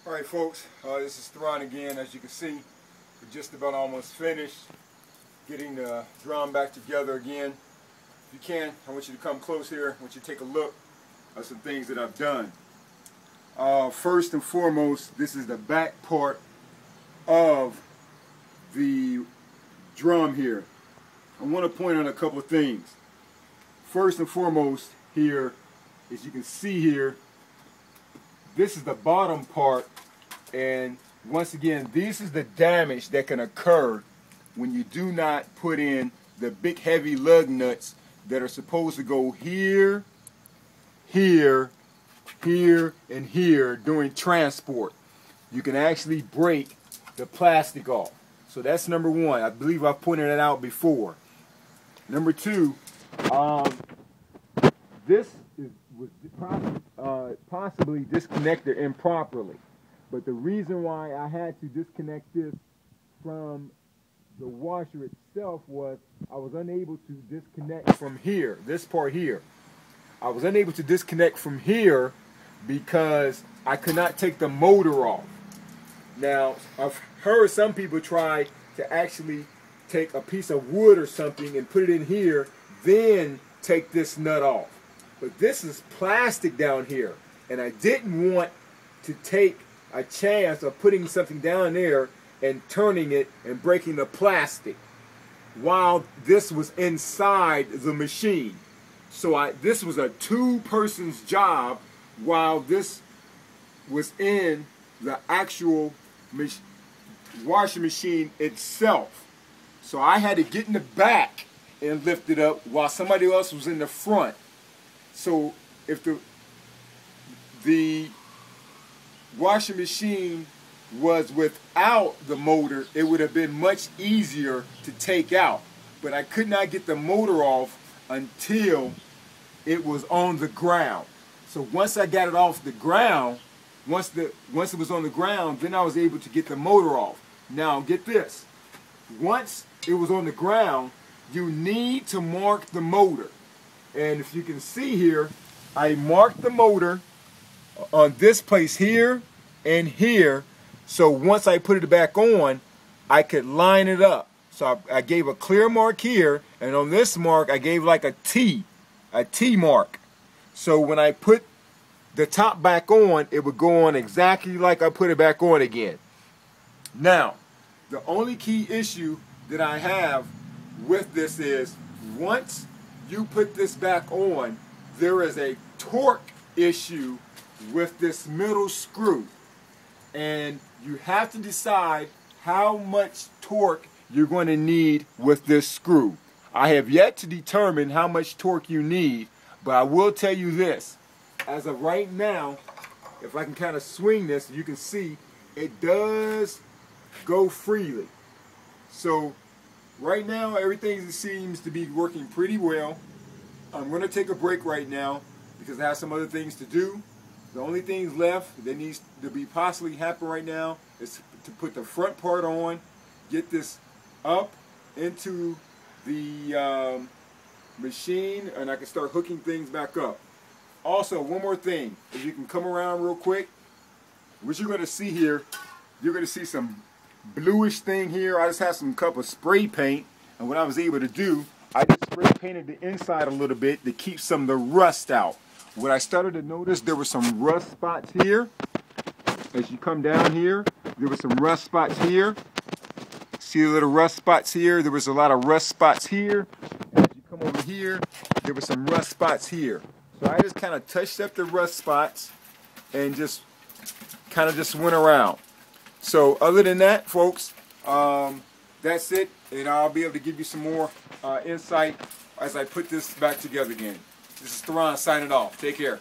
Alright folks, this is Theron again. As you can see, we're just about almost finished getting the drum back together again. If you can, I want you to come close here. I want you to take a look at some things that I've done. First and foremost, this is the back part of the drum here. I want to point out a couple of things. First and foremost here, as you can see here, this is the bottom part, and once again, this is the damage that can occur when you do not put in the big heavy lug nuts that are supposed to go here, here, here, and here during transport. You can actually break the plastic off. So that's number one. I believe I've pointed that out before. Number two, this was possibly disconnected improperly. But the reason why I had to disconnect this from the washer itself was I was unable to disconnect from here, this part here. I was unable to disconnect from here because I could not take the motor off. Now, I've heard some people try to actually take a piece of wood or something and put it in here, then take this nut off. But this is plastic down here, and I didn't want to take a chance of putting something down there and turning it and breaking the plastic while this was inside the machine. So this was a two-person's job while this was in the actual washing machine itself. So I had to get in the back and lift it up while somebody else was in the front. So if the washing machine was without the motor, it would have been much easier to take out. But I could not get the motor off until it was on the ground. So once I got it off the ground, once it was on the ground, then I was able to get the motor off. Now get this. Once it was on the ground, you need to mark the motor. And if you can see here, I marked the motor on this place here and here. So once I put it back on, I could line it up. So I gave a clear mark here, and on this mark, I gave like a T mark. So when I put the top back on, it would go on exactly like I put it back on again. Now, the only key issue that I have with this is once you put this back on, there is a torque issue with this middle screw. And you have to decide how much torque you're going to need with this screw. I have yet to determine how much torque you need, but I will tell you this. As of right now, if I can kind of swing this, you can see it does go freely. So right now, everything seems to be working pretty well. I'm going to take a break right now because I have some other things to do. The only things left that needs to be possibly happen right now is to put the front part on, get this up into the machine, and I can start hooking things back up. Also, one more thing, if you can come around real quick, what you're going to see here, you're going to see some bluish thing here. I just have some cup of spray paint, and what I was able to do, I just spray painted the inside a little bit to keep some of the rust out. What I started to notice, there were some rust spots here. As you come down here, there were some rust spots here. See the little rust spots here? There was a lot of rust spots here. As you come over here, there were some rust spots here. So I just kind of touched up the rust spots and just kind of just went around. So other than that, folks, that's it. And I'll be able to give you some more insight as I put this back together again. This is Theron signing off. Take care.